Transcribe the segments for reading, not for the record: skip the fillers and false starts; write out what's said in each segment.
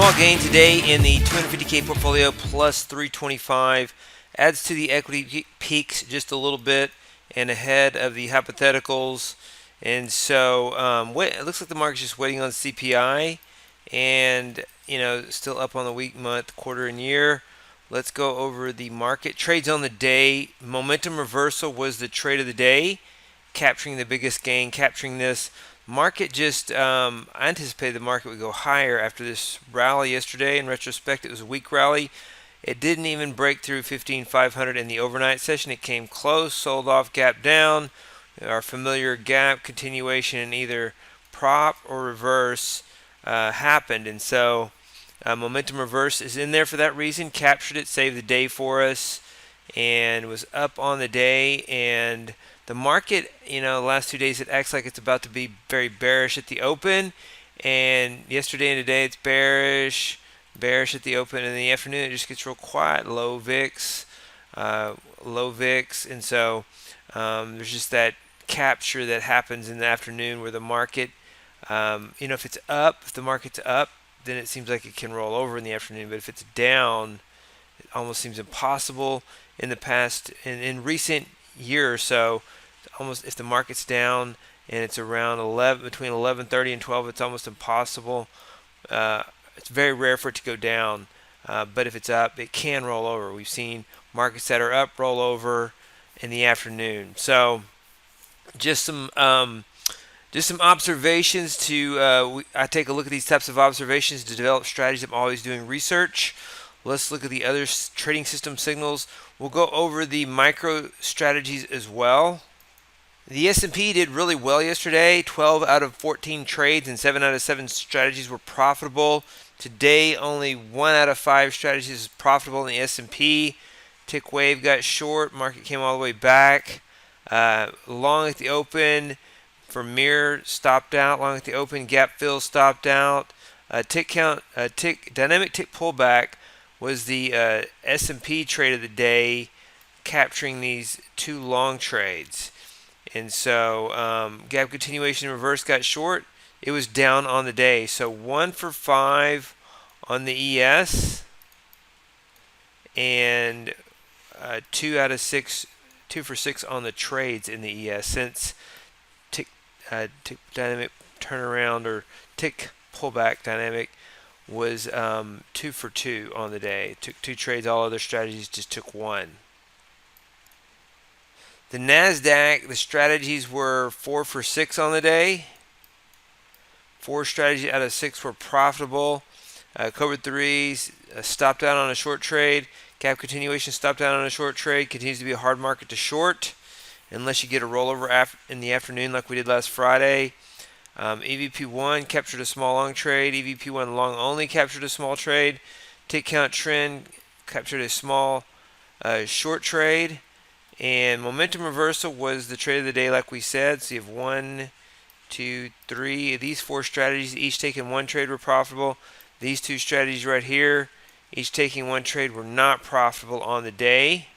Small gain today in the 250K portfolio, plus 325. Adds to the equity peaks just a little bit and ahead of the hypotheticals. And so it looks like the market's just waiting on CPI and, still up on the week, month, quarter, and year. Let's go over the market. Trades on the day. Momentum reversal was the trade of the day, capturing the biggest gain, capturing this. Market just, I anticipated the market would go higher after this rally yesterday. In retrospect, it was a weak rally. It didn't even break through 15,500 in the overnight session. It came close, sold off, gap down. Our familiar gap continuation in either prop or reverse happened. And so momentum reverse is in there for that reason. Captured it, saved the day for us, and was up on the day. And the market, the last 2 days, it acts like it's about to be very bearish at the open. And yesterday and today, it's bearish at the open. In the afternoon, it just gets real quiet, low VIX. And so there's just that capture that happens in the afternoon where the market, if it's up, if the market's up, then it seems like it can roll over in the afternoon. But if it's down, it almost seems impossible. In the past, in recent year or so, almost if the market's down and it's around 11, between 11:30 and 12, it's almost impossible. It's very rare for it to go down, but if it's up, it can roll over. We've seen markets that are up roll over in the afternoon. So just some observations to. I take a look at these types of observations to develop strategies. I'm always doing research. Let's look at the other trading system signals. We'll go over the micro strategies as well. The S&P did really well yesterday. 12 out of 14 trades and 7 out of 7 strategies were profitable. Today, only 1 out of 5 strategies is profitable in the S&P. Tick wave got short. Market came all the way back. Long at the open. Vermeer stopped out. Long at the open. Gap fill stopped out. Dynamic tick pullback was the S&P trade of the day, capturing these 2 long trades. And so gap continuation reverse got short. It was down on the day. So 1 for 5 on the ES and 2 out of 6, 2 for 6 on the trades in the ES since tick dynamic turnaround or tick pullback dynamic was 2 for 2 on the day. Took 2 trades. All other strategies just took 1. The Nasdaq, the strategies were 4 for 6 on the day. 4 strategies out of 6 were profitable. Cobra 3s stopped out on a short trade. Gap continuation stopped out on a short trade. Continues to be a hard market to short unless you get a rollover in the afternoon like we did last Friday. EVP1 captured a small long trade. EVP1 long only captured a small trade. Tick count trend captured a small short trade. And momentum reversal was the trade of the day like we said. So you have 1, 2, 3. These 4 strategies, each taking 1 trade, were profitable. These 2 strategies right here, each taking 1 trade, were not profitable on the day.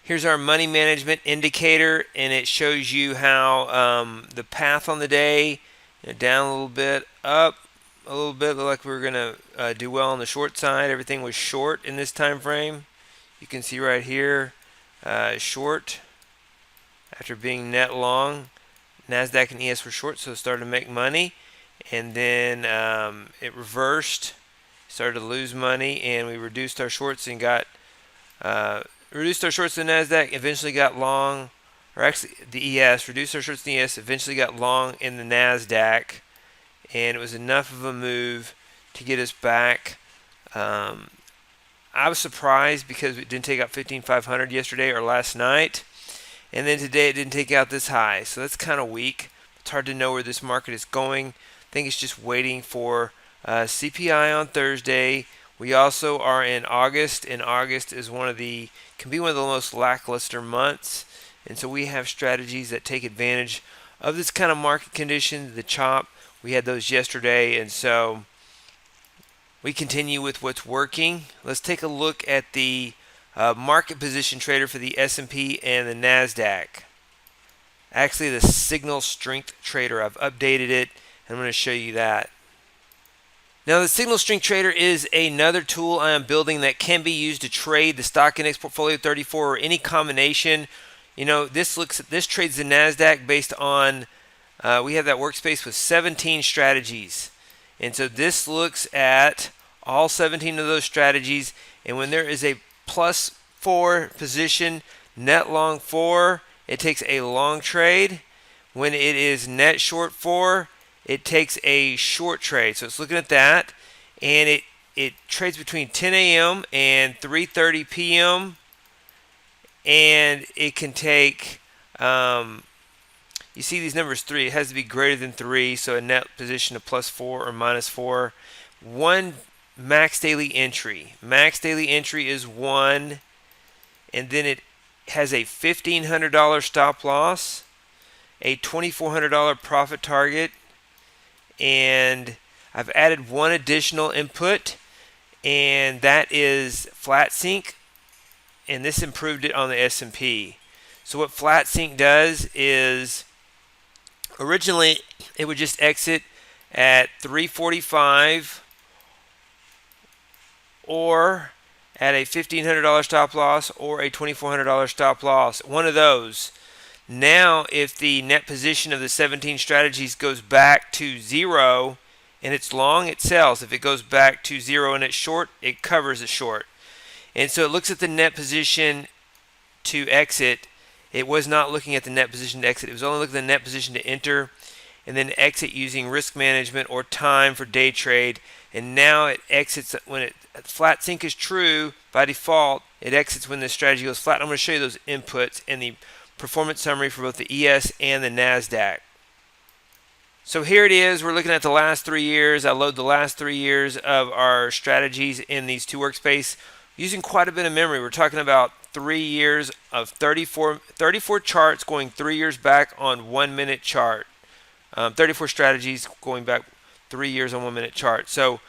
Here's our money management indicator, and it shows you how the path on the day, down a little bit, up a little bit. Looked like we were going to do well on the short side. Everything was short in this time frame. You can see right here, short after being net long. Nasdaq and ES were short, so it started to make money, and then it reversed, started to lose money, and we reduced our shorts and got reduced our shorts in Nasdaq, eventually got long, or actually the ES, reduced our shorts in the ES, eventually got long in the Nasdaq, and it was enough of a move to get us back. I was surprised because it didn't take out 15,500 yesterday or last night, and then today it didn't take out this high, so that's kind of weak. It's hard to know where this market is going. I think it's just waiting for CPI on Thursday. We also are in August, and August is can be one of the most lackluster months, and so we have strategies that take advantage of this kind of market condition. The chop, we had those yesterday, and so we continue with what's working. Let's take a look at the market position trader for the S&P and the Nasdaq. Actually, the signal strength trader, I've updated it, and I'm going to show you that. Now, the signal strength trader is another tool I am building that can be used to trade the stock index portfolio 34 or any combination. This trades the Nasdaq based on we have that workspace with 17 strategies, and so this looks at all 17 of those strategies. And when there is a +4 position, net long 4, it takes a long trade. When it is net short 4, it takes a short trade. So it's looking at that, and it trades between 10 a.m. and 3:30 p.m. and it can take you see these numbers 3, it has to be greater than 3, so a net position of +4 or -4. One max daily entry is 1, and then it has a $1,500 stop loss, a $2,400 profit target, and I've added one additional input, and that is flat sync, and this improved it on the S&P. So what flat sync does is originally it would just exit at 345 or at a $1,500 stop loss or a $2,400 stop loss, one of those. Now, if the net position of the 17 strategies goes back to 0 and it's long, it sells. If it goes back to 0 and it's short, it covers the short. And so it looks at the net position to exit. It was not looking at the net position to exit. It was only looking at the net position to enter and then exit using risk management or time for day trade. And now it exits when flat sync is true by default. It exits when the strategy goes flat. I'm going to show you those inputs and the performance summary for both the ES and the Nasdaq. So here it is. We're looking at the last 3 years. I load the last 3 years of our strategies in these two workspace using quite a bit of memory. We're talking about 3 years of 34 charts going 3 years back on 1 minute chart. 34 strategies going back 3 years on 1 minute chart. So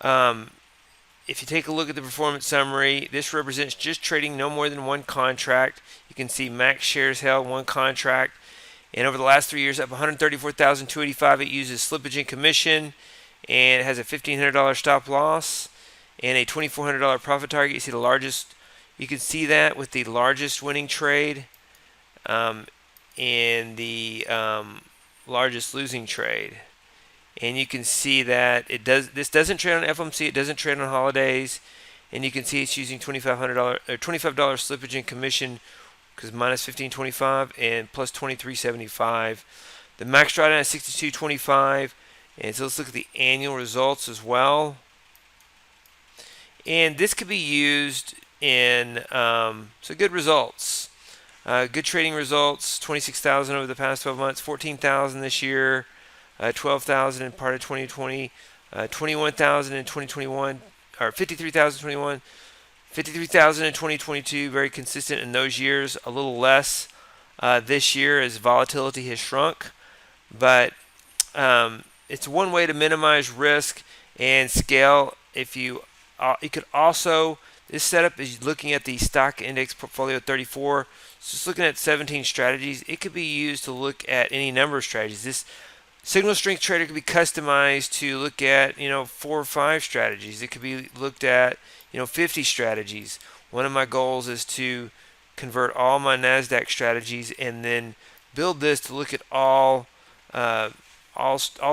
if you take a look at the performance summary, this represents just trading no more than one contract. You can see max shares held, one contract. And over the last 3 years, up 134,285. It uses slippage and commission, and it has a $1,500 stop loss and a $2,400 profit target. You see the largest. You can see that with the largest winning trade and the largest losing trade. And you can see that this doesn't trade on FOMC, it doesn't trade on holidays, and you can see it's using $25 slippage and commission because minus $15.25 and plus $23.75. The max drawdown is $62.25, and so let's look at the annual results as well. And this could be used in so good results, good trading results. 26,000 over the past 12 months, 14,000 this year. 12,000 in part of 2020, 21,000 in 2021, or 53,021, 53,000 in 2022. Very consistent in those years. A little less this year as volatility has shrunk, but it's one way to minimize risk and scale. If you could also, this setup is looking at the stock index portfolio 34. So just looking at 17 strategies. It could be used to look at any number of strategies. This signal strength trader could be customized to look at 4 or 5 strategies. It could be looked at 50 strategies. One of my goals is to convert all my Nasdaq strategies and then build this to look at all the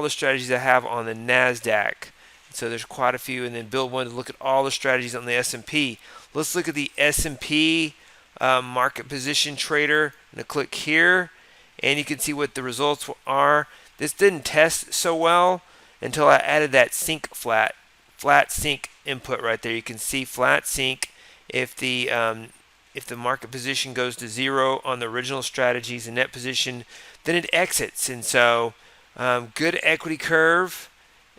strategies I have on the Nasdaq. So there's quite a few, and then build one to look at all the strategies on the S&P. Let's look at the S&P market position trader. I'm going to click here, and you can see what the results are. This didn't test so well until I added that flat sync input right there. You can see flat sync if the market position goes to 0 on the original strategies and net position, then it exits. And so good equity curve.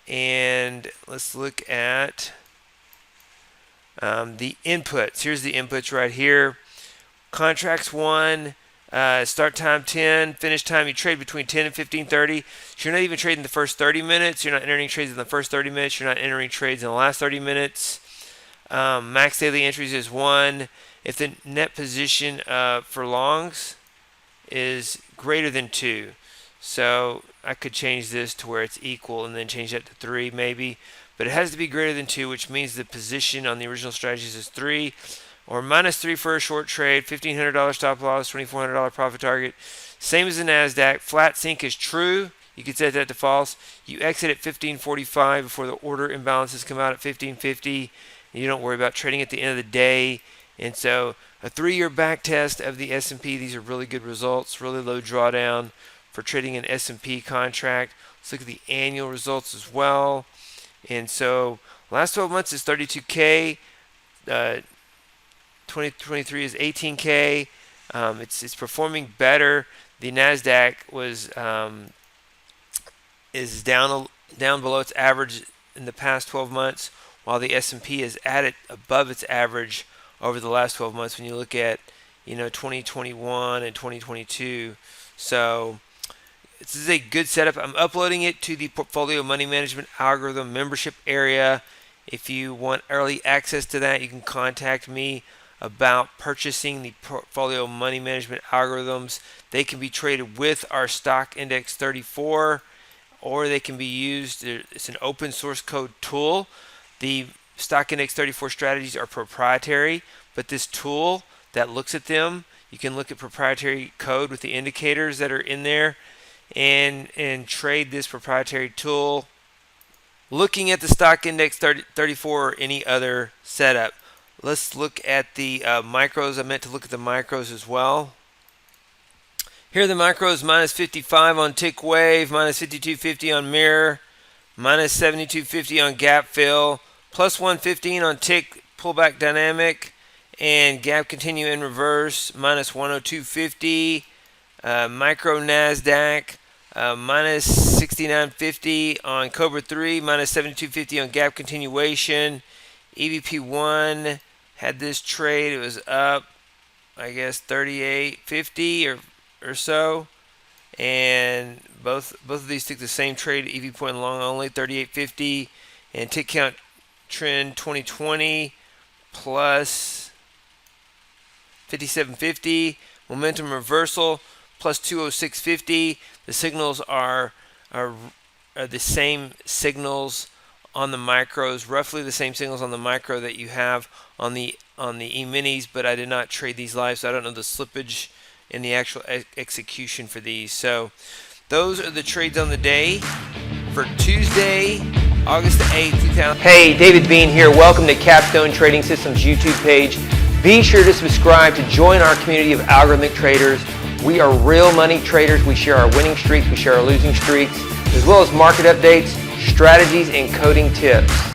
And let's look at the inputs. Here's the inputs right here. Contracts 1. Start time 10, finish time, you trade between 10 and 15:30. So you're not even trading the first 30 minutes. You're not entering trades in the first 30 minutes. You're not entering trades in the last 30 minutes. Max daily entries is 1. If the net position for longs is greater than 2. So I could change this to where it's equal and then change that to 3 maybe. but it has to be greater than 2, which means the position on the original strategies is 3, or -3 for a short trade, $1,500 stop loss, $2,400 profit target. Same as the Nasdaq. Flat sync is true. You can set that to false. You exit at 1545 before the order imbalances come out at 1550. You don't worry about trading at the end of the day. And so a 3-year back test of the S&P. These are really good results. Really low drawdown for trading an S&P contract. Let's look at the annual results as well. And so last 12 months is 32K. 2023 is 18K. It's performing better. The Nasdaq is down below its average in the past 12 months, while the S&P is at it above its average over the last 12 months. When you look at 2021 and 2022, so this is a good setup. I'm uploading it to the Portfolio Money Management Algorithm membership area. If you want early access to that, you can contact me about purchasing the Portfolio Money Management Algorithms. They can be traded with our Stock Index 34, or they can be used. It's an open source code tool. The Stock Index 34 strategies are proprietary, but this tool that looks at them, you can look at proprietary code with the indicators that are in there and trade this proprietary tool looking at the Stock Index 34 or any other setup. Let's look at the micros. I meant to look at the micros as well. Here are the micros: -55 on tick wave, -52.50 on mirror, -72.50 on gap fill, +115 on tick pullback dynamic, and gap continue in reverse, -102.50. Micro Nasdaq, -69.50 on Cobra 3, -72.50 on gap continuation. EVP1 had this trade. It was up, I guess, 38.50 or so, and both of these took the same trade. EV point long only, 38.50, and tick count trend 2020 plus 57.50. Momentum reversal plus 206.50. The signals are the same signals on the micros, roughly the same signals on the micro that you have on the E-minis, but I did not trade these live, so I don't know the slippage in the actual execution for these. So those are the trades on the day for Tuesday, August the 8th, 2000. Hey, David Bean here. Welcome to Capstone Trading Systems YouTube page. Be sure to subscribe to join our community of algorithmic traders. We are real money traders. We share our winning streaks, we share our losing streaks, as well as market updates, strategies, and coding tips.